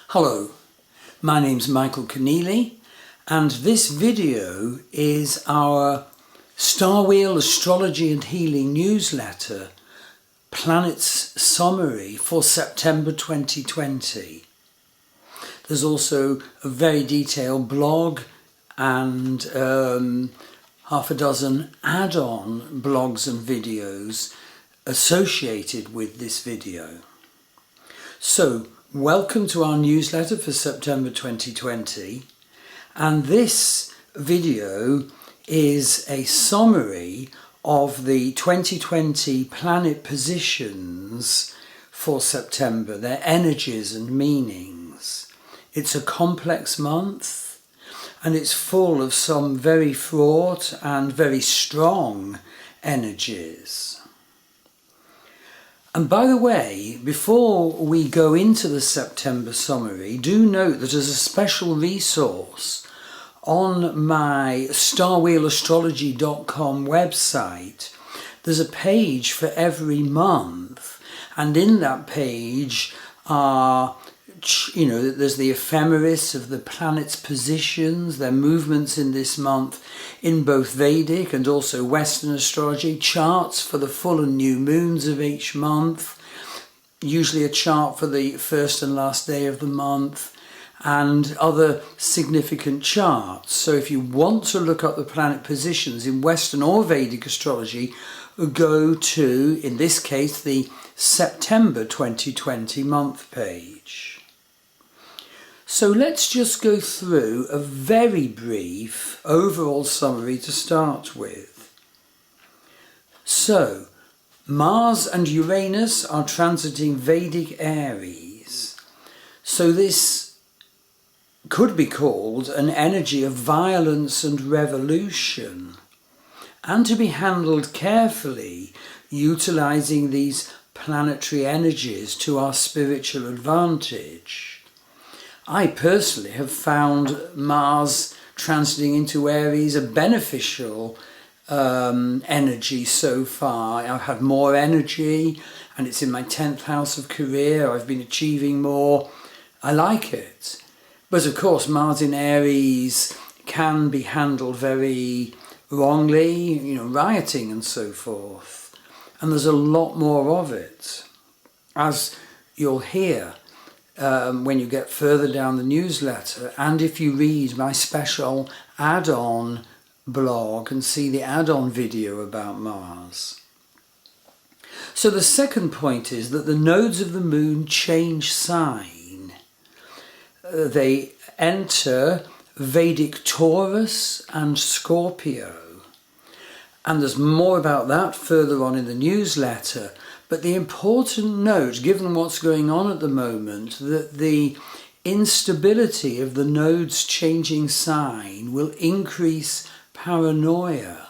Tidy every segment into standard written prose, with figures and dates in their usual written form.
Hello, my name's Michael Conneely, and this video is our Starwheel Astrology and Healing newsletter, Planets Summary for September 2020. There's also a very detailed blog and half a dozen add-on blogs and videos associated with this video. So, welcome to our newsletter for September 2020, and this video is a summary of the 2020 planet positions for September, their energies and meanings. It's a complex month and it's full of some very fraught and very strong energies. And by the way, before we go into the September summary, do note that as a special resource on my starwheelastrology.com website, there's a page for every month, and in that page are, there's the ephemeris of the planets' positions, their movements in this month in both Vedic and also Western astrology, charts for the full and new moons of each month, usually a chart for the first and last day of the month, and other significant charts. So if you want to look up the planet positions in Western or Vedic astrology, go to, in this case, the September 2020 month page. So let's just go through a very brief overall summary to start with. So, Mars and Uranus are transiting Vedic Aries. So this could be called an energy of violence and revolution, and to be handled carefully, utilizing these planetary energies to our spiritual advantage. I personally have found Mars transiting into Aries a beneficial energy so far. I've had more energy and it's in my 10th house of career. I've been achieving more. I like it. But of course, Mars in Aries can be handled very wrongly, rioting and so forth. And there's a lot more of it, as you'll hear when you get further down the newsletter, and if you read my special add-on blog and see the add-on video about Mars. So the second point is that the nodes of the moon change sign. They enter Vedic Taurus and Scorpio. And there's more about that further on in the newsletter. But the important note, given what's going on at the moment, that the instability of the nodes changing sign will increase paranoia.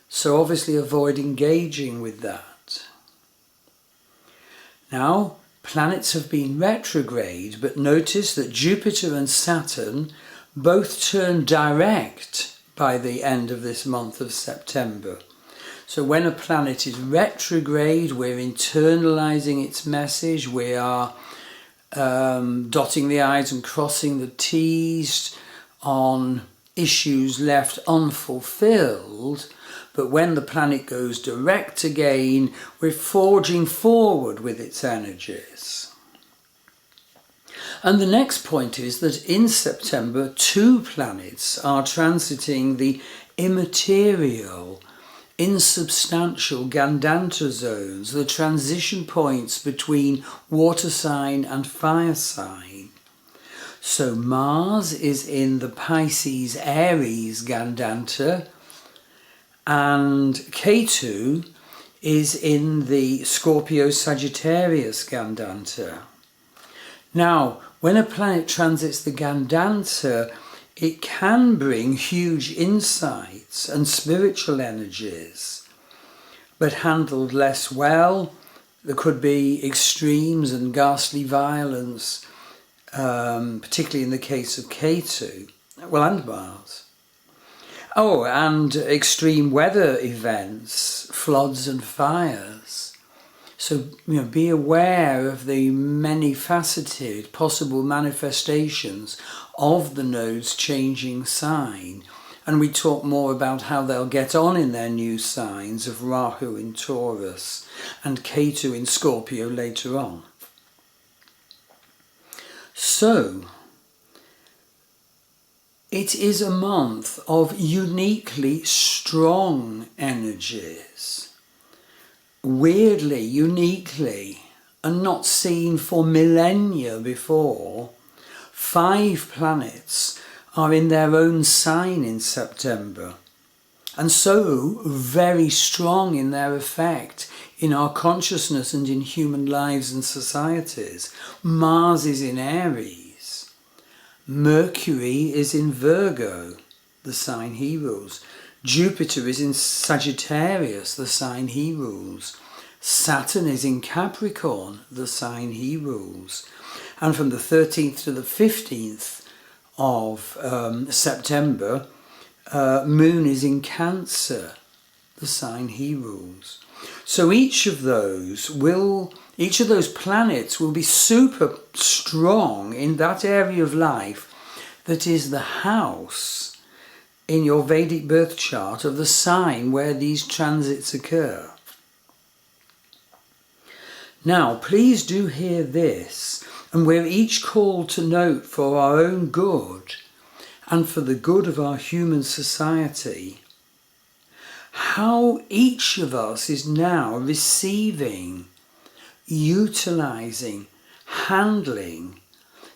So obviously avoid engaging with that. Now, planets have been retrograde, but notice that Jupiter and Saturn both turn direct by the end of this month of September. So when a planet is retrograde, we're internalizing its message, we are dotting the I's and crossing the T's on issues left unfulfilled. But when the planet goes direct again, we're forging forward with its energies. And the next point is that in September, two planets are transiting the immaterial, insubstantial Gandanta zones, the transition points between water sign and fire sign. So Mars is in the Pisces Aries Gandanta, and Ketu is in the Scorpio Sagittarius Gandanta. Now, when a planet transits the Gandanta, it can bring huge insights and spiritual energies, but handled less well, there could be extremes and ghastly violence, particularly in the case of Ketu, and Mars. Oh, and extreme weather events, floods and fires. So, be aware of the many faceted possible manifestations of the nodes changing sign. And we talk more about how they'll get on in their new signs of Rahu in Taurus and Ketu in Scorpio later on. So, it is a month of uniquely strong energies. Weirdly, uniquely, and not seen for millennia before, 5 planets are in their own sign in September, and so very strong in their effect in our consciousness and in human lives and societies. Mars is in Aries, Mercury is in Virgo, the sign he rules. Jupiter is in Sagittarius, the sign he rules. Saturn is in Capricorn, the sign he rules. And from the 13th to the 15th of September, Moon is in Cancer, the sign he rules. So each of those planets will be super strong in that area of life that is the house in your Vedic birth chart of the sign where these transits occur. Now, please do hear this, and we're each called to note for our own good and for the good of our human society, how each of us is now receiving, utilizing, handling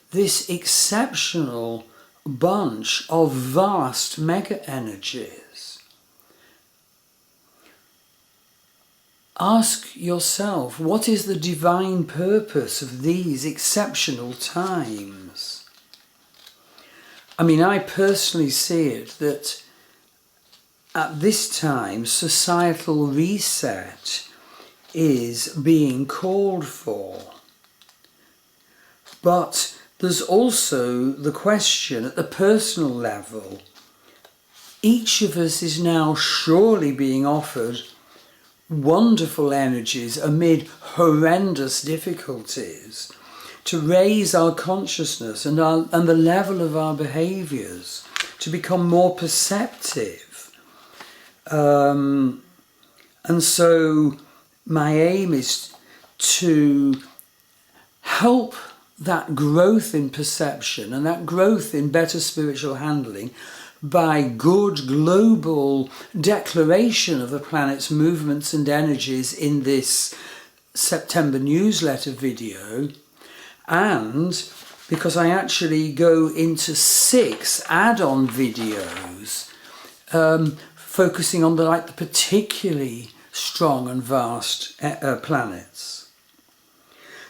this exceptional bunch of vast mega energies. Ask yourself, what is the divine purpose of these exceptional times? I personally see it that at this time societal reset is being called for. But there's also the question at the personal level. Each of us is now surely being offered wonderful energies amid horrendous difficulties to raise our consciousness and the level of our behaviours, to become more perceptive. And so my aim is to help that growth in perception and that growth in better spiritual handling by good global declaration of the planet's movements and energies in this September newsletter video, and because I actually go into 6 add-on videos focusing on the particularly strong and vast planets.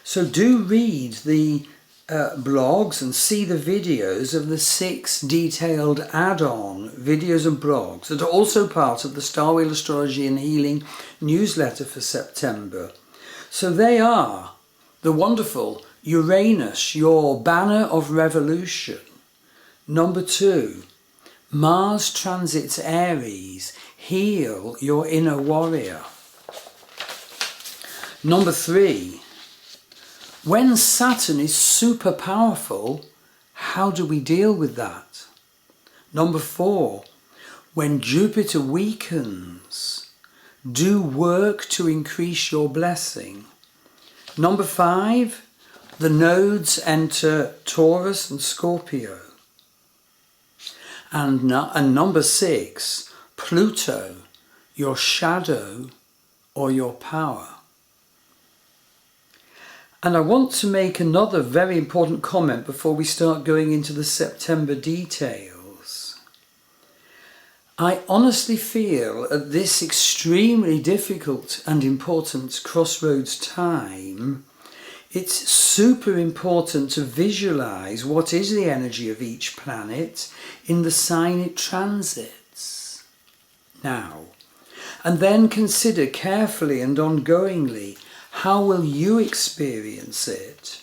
So do read the blogs and see the videos of the 6 detailed add-on videos and blogs that are also part of the Starwheel Astrology and Healing newsletter for September. So they are the wonderful Uranus, your banner of revolution. Number 2, Mars transits Aries, heal your inner warrior. Number 3, when Saturn is super powerful, how do we deal with that? Number 4, when Jupiter weakens, do work to increase your blessing. Number 5, the nodes enter Taurus and Scorpio. And number 6, Pluto, your shadow or your power. And I want to make another very important comment before we start going into the September details. I honestly feel at this extremely difficult and important crossroads time, it's super important to visualize what is the energy of each planet in the sign it transits now. And then consider carefully and ongoingly, how will you experience it?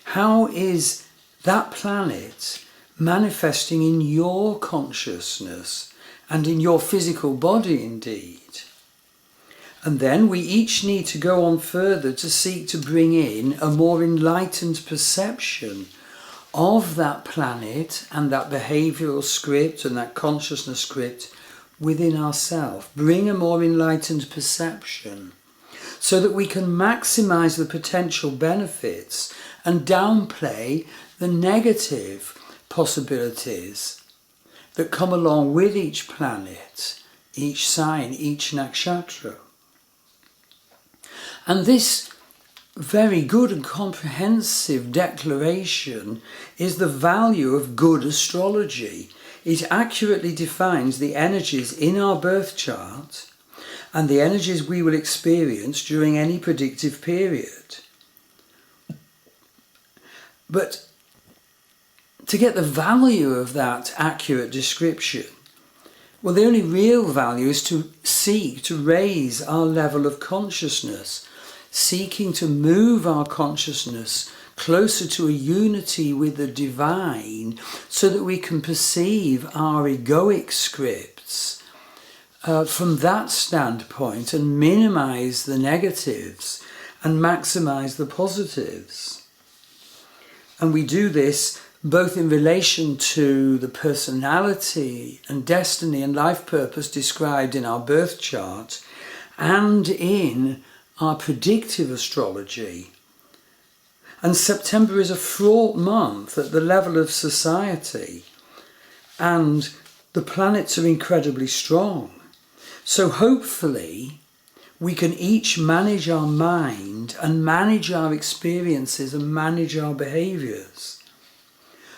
How is that planet manifesting in your consciousness and in your physical body indeed? And then we each need to go on further to seek to bring in a more enlightened perception of that planet and that behavioural script and that consciousness script within ourselves. Bring a more enlightened perception so that we can maximise the potential benefits and downplay the negative possibilities that come along with each planet, each sign, each nakshatra. And this very good and comprehensive declaration is the value of good astrology. It accurately defines the energies in our birth chart and the energies we will experience during any predictive period. But to get the value of that accurate description, well, the only real value is to seek to raise our level of consciousness, seeking to move our consciousness closer to a unity with the divine so that we can perceive our egoic scripts from that standpoint and minimize the negatives and maximize the positives. And we do this both in relation to the personality and destiny and life purpose described in our birth chart and in our predictive astrology. And September is a fraught month at the level of society, and the planets are incredibly strong. So hopefully we can each manage our mind and manage our experiences and manage our behaviours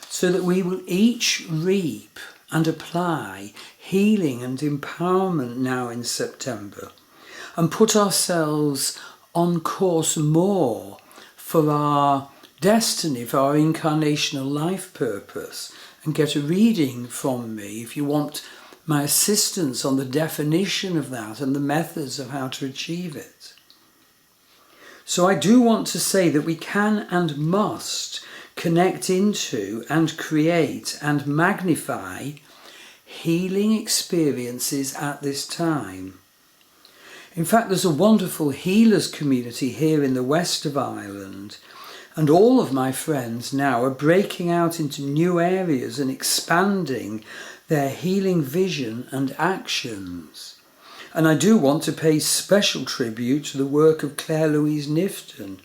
so that we will each reap and apply healing and empowerment now in September and put ourselves on course more for our destiny, for our incarnational life purpose, and get a reading from me if you want my assistance on the definition of that and the methods of how to achieve it. So I do want to say that we can and must connect into and create and magnify healing experiences at this time. In fact, there's a wonderful healers community here in the west of Ireland, and all of my friends now are breaking out into new areas and expanding their healing vision and actions. And I do want to pay special tribute to the work of Claire Louise Nifton,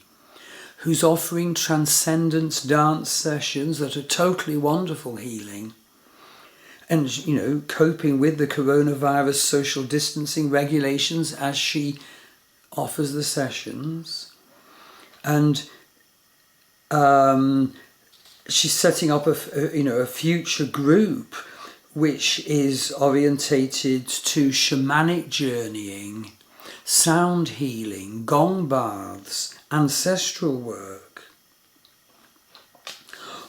who's offering transcendence dance sessions that are totally wonderful healing. And, you know, coping with the coronavirus social distancing regulations as she offers the sessions. And she's setting up a future group which is orientated to shamanic journeying, sound healing, gong baths, ancestral work.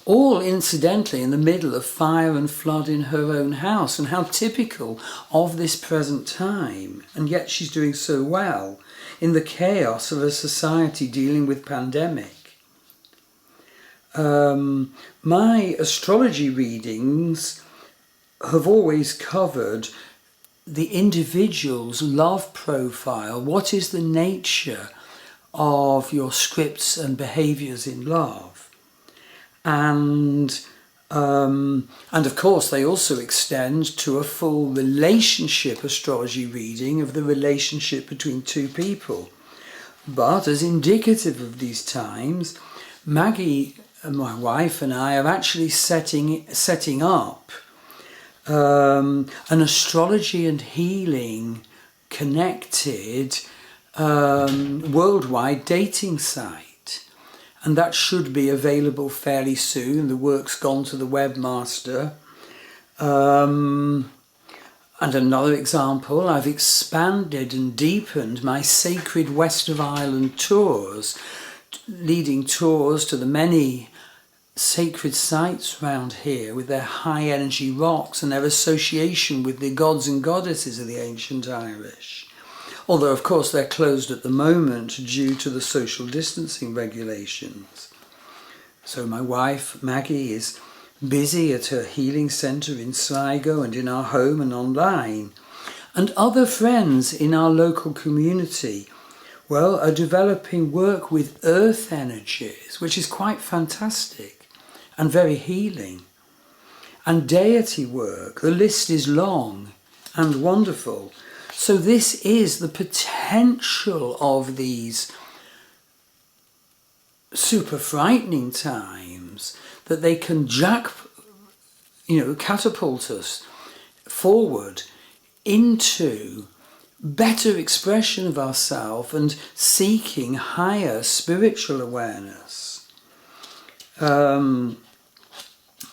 All incidentally in the middle of fire and flood in her own house, and how typical of this present time. And yet she's doing so well in the chaos of a society dealing with pandemic. My astrology readings have always covered the individual's love profile. What is the nature of your scripts and behaviours in love? And of course they also extend to a full relationship astrology reading of the relationship between two people. But as indicative of these times, Maggie, my wife, and I are actually setting up an astrology and healing connected worldwide dating site, and that should be available fairly soon. The work's gone to the webmaster. And another example, I've expanded and deepened my Sacred West of Ireland tours, leading tours to the many sacred sites around here with their high energy rocks and their association with the gods and goddesses of the ancient Irish. Although of course they're closed at the moment due to the social distancing regulations. So my wife Maggie is busy at her healing centre in Sligo and in our home and online. And other friends in our local community, well, are developing work with earth energies, which is quite fantastic and very healing. And deity work, the list is long and wonderful. So this is the potential of these super frightening times, that they can catapult us forward into better expression of ourselves and seeking higher spiritual awareness. I'm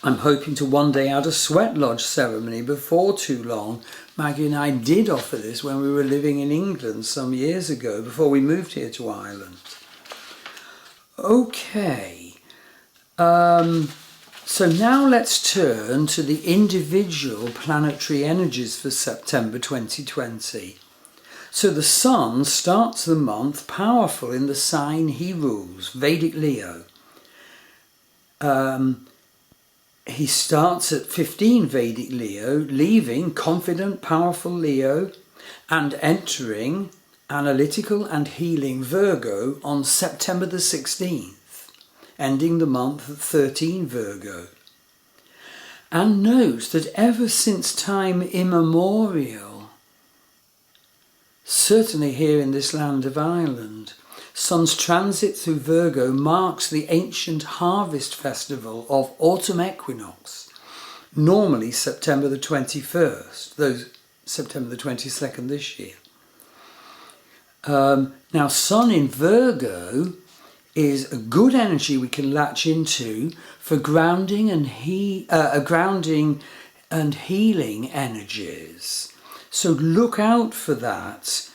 hoping to one day add a sweat lodge ceremony before too long. Maggie and I did offer this when we were living in England some years ago, before we moved here to Ireland. Okay, so now let's turn to the individual planetary energies for September 2020. So the Sun starts the month powerful in the sign he rules, Vedic Leo. He starts at 15 Vedic Leo, leaving confident, powerful Leo, and entering analytical and healing Virgo on September the 16th, ending the month at 13 Virgo. And note that ever since time immemorial, certainly here in this land of Ireland, Sun's transit through Virgo marks the ancient harvest festival of autumn equinox, normally September the 21st, though September the 22nd this year. Now, Sun in Virgo is a good energy we can latch into for grounding and healing energies. So look out for that.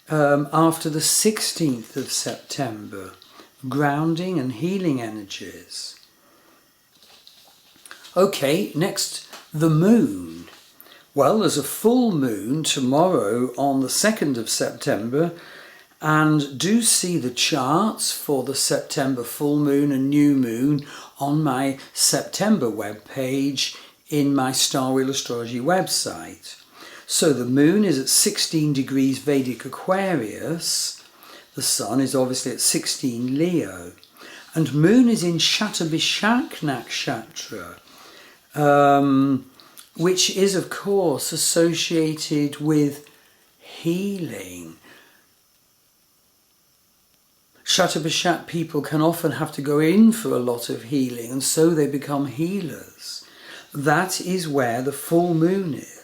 After the 16th of September, grounding and healing energies. Okay, next, the moon. Well, there's a full moon tomorrow on the 2nd of September, and do see the charts for the September full moon and new moon on my September webpage in my Starwheel Astrology website. So the moon is at 16 degrees Vedic Aquarius, the sun is obviously at 16 Leo, and moon is in Shatabhishak Nakshatra, which is of course associated with healing. Shatabhishak people can often have to go in for a lot of healing, and so they become healers. That is where the full moon is.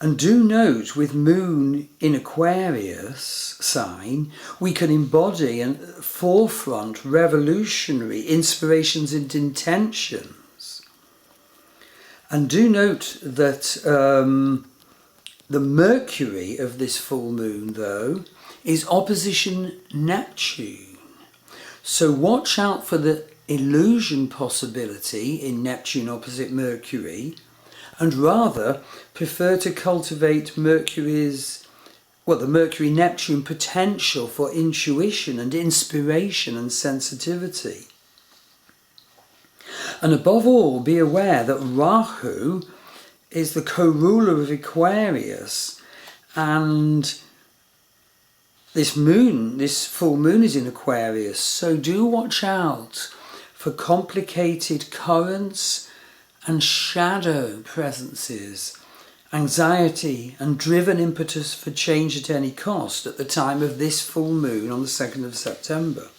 And do note, with moon in Aquarius sign, we can embody and forefront revolutionary inspirations and intentions. And do note that the Mercury of this full moon, though, is opposition Neptune. So watch out for the illusion possibility in Neptune opposite Mercury, and rather prefer to cultivate the Mercury-Neptune potential for intuition and inspiration and sensitivity. And above all, be aware that Rahu is the co-ruler of Aquarius, and this full moon is in Aquarius, so do watch out for complicated currents and shadow presences, anxiety and driven impetus for change at any cost at the time of this full moon on the 2nd of September.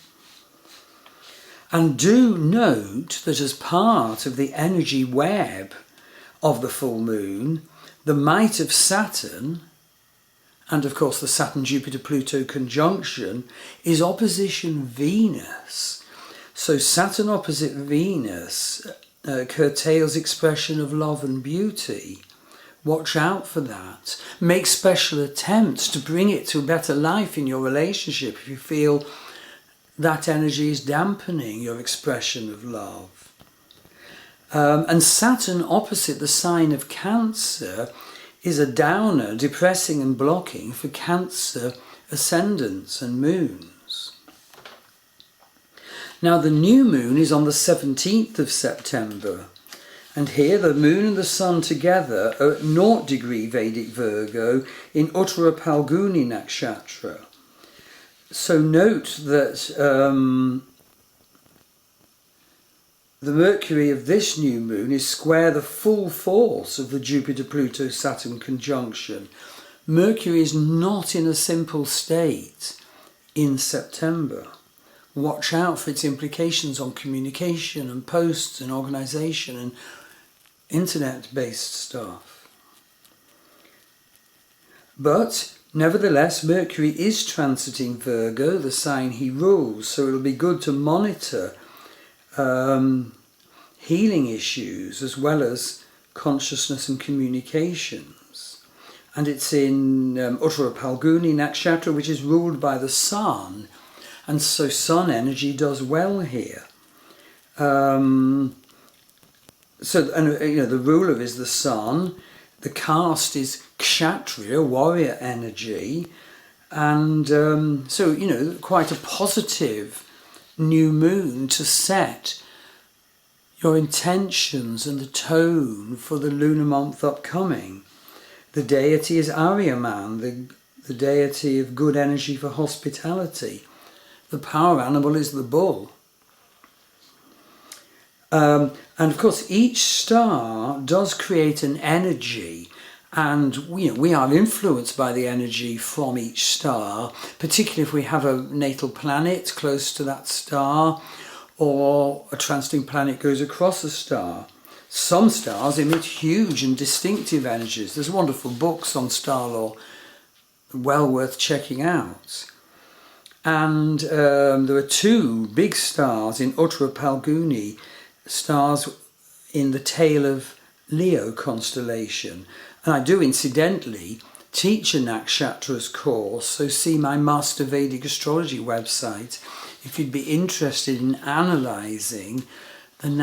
And do note that as part of the energy web of the full moon, the might of Saturn, and of course the Saturn-Jupiter-Pluto conjunction, is opposition Venus. So Saturn opposite Venus curtails expression of love and beauty. Watch out for that. Make special attempts to bring it to a better life in your relationship if you feel that energy is dampening your expression of love. And Saturn opposite the sign of Cancer is a downer, depressing and blocking for Cancer ascendants and moons. Now the new moon is on the 17th of September, And here the moon and the sun together are at 0 degree Vedic Virgo in Uttara Palguni Nakshatra. So note that the Mercury of this new moon is square the full force of the Jupiter-Pluto-Saturn conjunction. Mercury is not in a simple state in September. Watch out for its implications on communication and posts and organisation and internet-based stuff. But nevertheless, Mercury is transiting Virgo, the sign he rules, so it'll be good to monitor healing issues as well as consciousness and communications. And it's in Uttara Palguni Nakshatra, which is ruled by the sun, and so sun energy does well here. The ruler is the sun, the caste is Kshatriya, warrior energy, and quite a positive new moon to set your intentions and the tone for the lunar month upcoming. The deity is Aryaman, the deity of good energy for hospitality. The power animal is the bull. And of course each star does create an energy, and we are influenced by the energy from each star, particularly if we have a natal planet close to that star or a transiting planet goes across a star. Some stars emit huge and distinctive energies. There's wonderful books on star law, well worth checking out. And there are 2 big stars in Uttara Palguni, stars in the tail of Leo constellation. And I do incidentally teach a Nakshatra's course, so see my Master Vedic Astrology website if you'd be interested in analysing